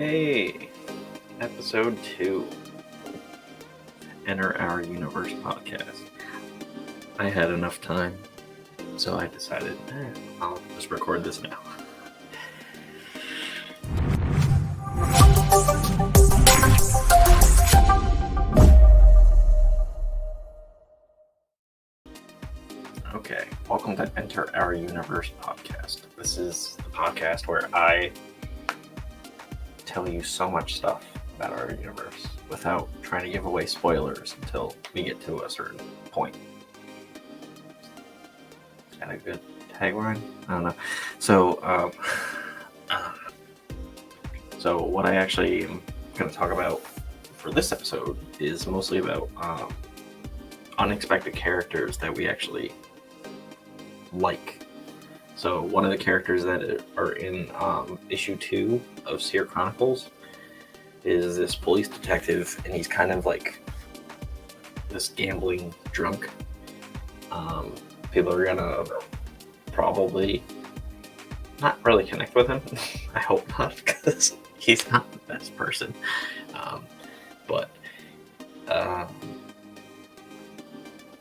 Hey, episode 2, Enter Our Universe podcast. I had enough time, so I decided, I'll just record this now. Okay, welcome to Enter Our Universe podcast. This is the podcast where I tell you so much stuff about our universe without trying to give away spoilers until we get to a certain point. Is that a good tagline? I don't know. So what I actually am going to talk about for this episode is mostly about unexpected characters that we actually like. So one of the characters that are in issue 2 of Seer Chronicles is this police detective, and he's kind of like this gambling drunk. People are gonna probably not really connect with him. I hope not, because he's not the best person. But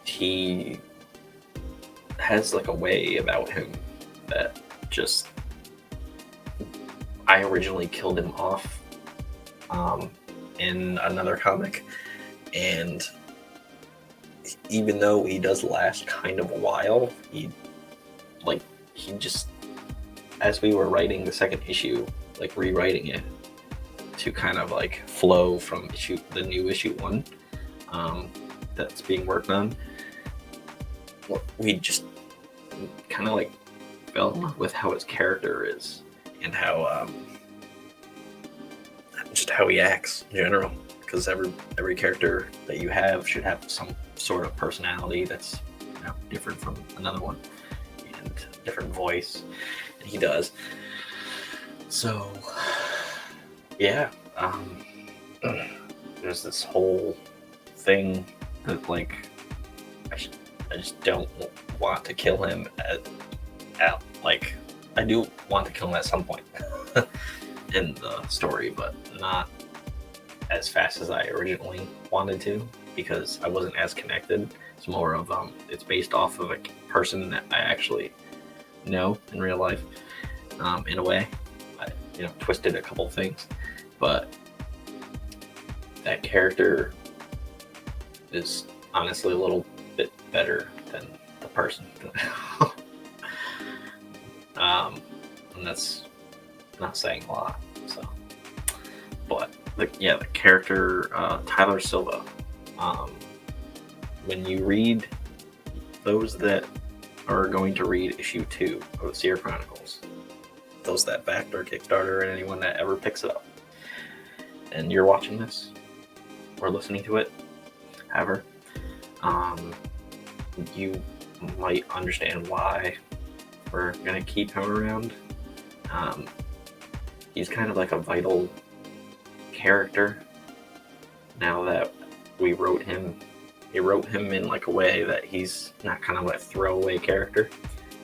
he has like a way about him that just, I originally killed him off in another comic, and even though he does last kind of a while, he just, as we were writing the second issue, like rewriting it to kind of like flow from the new issue 1 that's being worked on, we just kind of like fell in love with how his character is and how just how he acts in general, because every character that you have should have some sort of personality that's different from another one and different voice, and he does. So yeah, there's this whole thing that like I just don't want to kill him like, I do want to kill him at some point in the story, but not as fast as I originally wanted to, because I wasn't as connected. It's more of it's based off of a person that I actually know in real life. In a way, I twisted a couple things, but that character is honestly a little bit better than the person. And that's not saying a lot. So, but the character Tyler Silva. When you read, those that are going to read issue 2 of Seer Chronicles, those that backed our Kickstarter, and anyone that ever picks it up, and you're watching this or listening to it, however, you might understand why we're gonna keep him around. He's kind of like a vital character now that we wrote him. He wrote him in like a way that he's not kind of like a throwaway character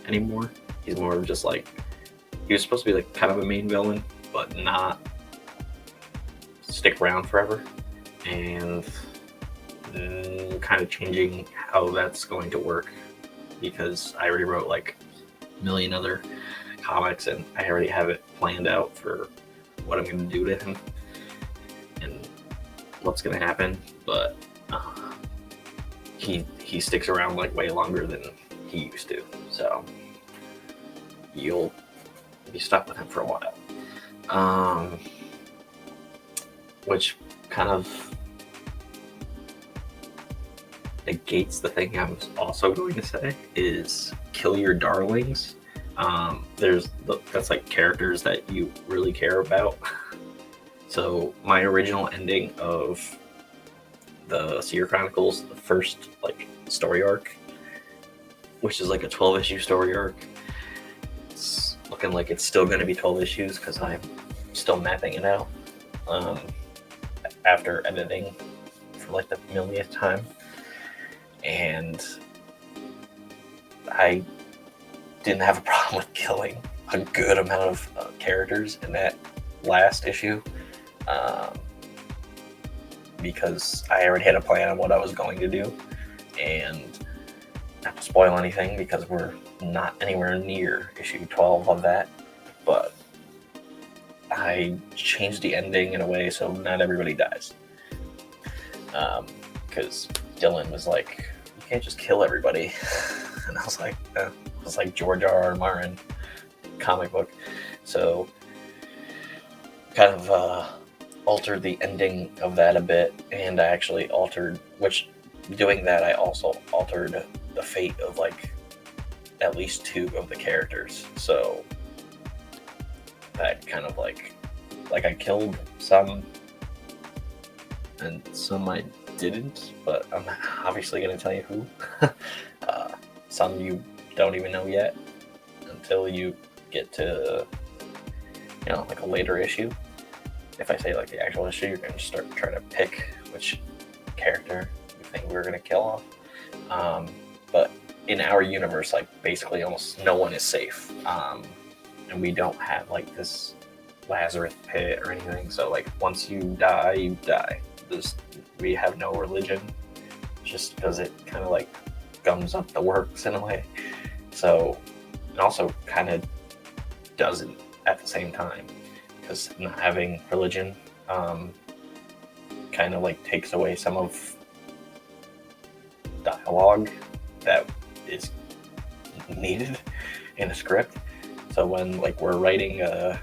anymore. He's more of just like, he was supposed to be like kind of a main villain, but not stick around forever, and kind of changing how that's going to work, because I already wrote like a million other comics, and I already have it planned out for what I'm going to do to him and what's going to happen. But he sticks around like way longer than he used to, so you'll be stuck with him for a while, which kind of negates the thing I was also going to say is kill your darlings. That's like characters that you really care about. So my original ending of the Seer Chronicles, the first like story arc, which is like a 12 issue story arc, it's looking like it's still going to be 12 issues because I'm still mapping it out after editing for like the millionth time. And I didn't have a problem with killing a good amount of characters in that last issue. because I already had a plan on what I was going to do, and not to spoil anything because we're not anywhere near issue 12 of that, but I changed the ending in a way so not everybody dies. Because Dylan was like, you can't just kill everybody. And I was like George R.R. Martin comic book. So kind of altered the ending of that a bit, and I actually doing that I also altered the fate of like at least 2 of the characters. So that kind of like I killed some and some I didn't, but I'm obviously going to tell you who. Some you don't even know yet until you get to, like a later issue. If I say like the actual issue, you're going to start trying to pick which character you think we're going to kill off. But in our universe, like basically almost no one is safe. And we don't have like this Lazarus pit or anything. So like once you die, you die. We have no religion, just because it kind of like gums up the works in a way. So it also kind of doesn't at the same time, because not having religion kind of like takes away some of dialogue that is needed in a script. So when like we're writing a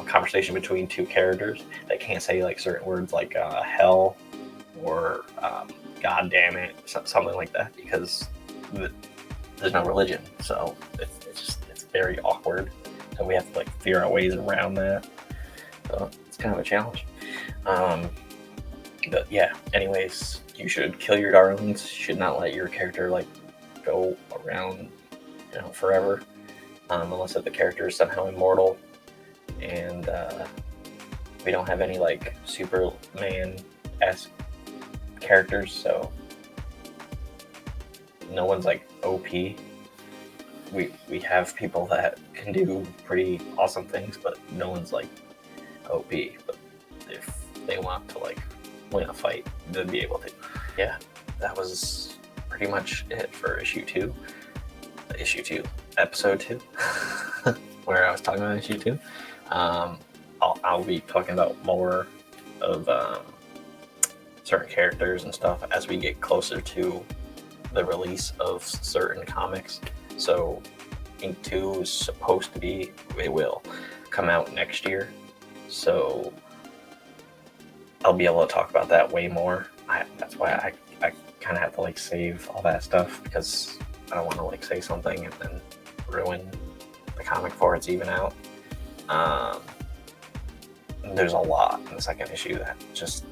conversation between 2 characters that can't say like certain words like hell or god damn it, something like that, because there's no religion. So it's very awkward. So we have to like figure out ways around that. So it's kind of a challenge. But yeah, anyways, you should kill your darlings. You should not let your character like go around, forever, unless the character is somehow immortal. And we don't have any like Superman-esque characters, so no one's like OP. We have people that can do pretty awesome things, but no one's like OP. But if they want to like win a fight, they'd be able to. Yeah, that was pretty much it for issue 2, episode 2, where I was talking about issue 2. I'll be talking about more of certain characters and stuff as we get closer to the release of certain comics. So Ink 2 is supposed to be, it will come out next year. So I'll be able to talk about that way more. That's why I kind of have to like save all that stuff, because I don't want to like say something and then ruin the comic before it's even out. There's a lot in the second issue that just,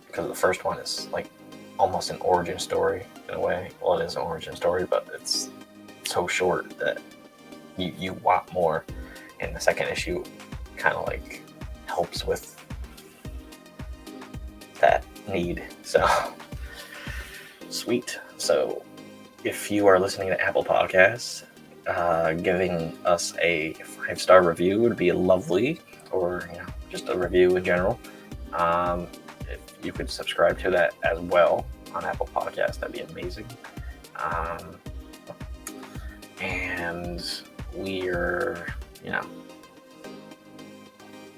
because the first one is like almost an origin story in a way. Well, it is an origin story, but it's so short that you want more, and the second issue kind of like helps with that need. So sweet. So if you are listening to Apple Podcasts, giving us a 5-star review would be lovely, or just a review in general. If you could subscribe to that as well on Apple Podcasts, that'd be amazing. And we're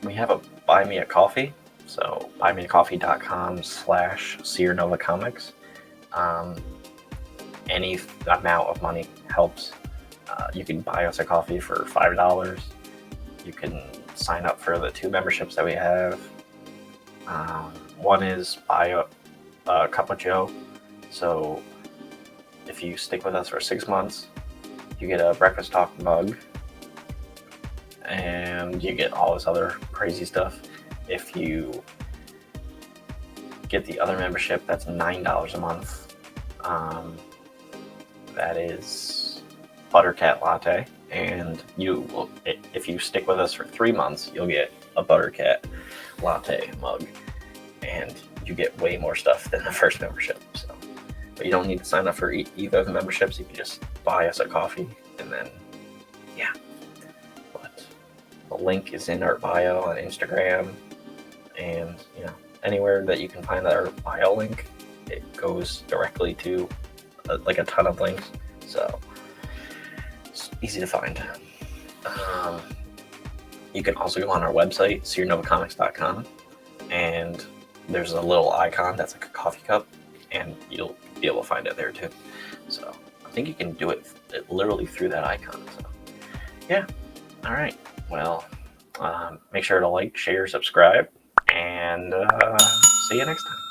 we have a Buy Me a Coffee, so buymeacoffee.com/SeerNovaComics. Any amount of money helps. You can buy us a coffee for $5. You can sign up for the 2 memberships that we have. One is buy a cup of Joe. So if you stick with us for 6 months, you get a Breakfast Talk mug, and you get all this other crazy stuff. If you get the other membership, that's $9 a month. That is Buttercat Latte, and if you stick with us for 3 months, you'll get a Buttercat Latte mug, and you get way more stuff than the first membership. So, but you don't need to sign up for either of the memberships. You can just buy us a coffee, and then The link is in our bio on Instagram, and anywhere that you can find our bio link, it goes directly to like a ton of links, so it's easy to find. You can also go on our website, seernovacomics.com, and there's a little icon that's like a coffee cup, and you'll be able to find it there too. So I think you can do it literally through that icon. So yeah, all right. Well, make sure to like, share, subscribe, and see you next time.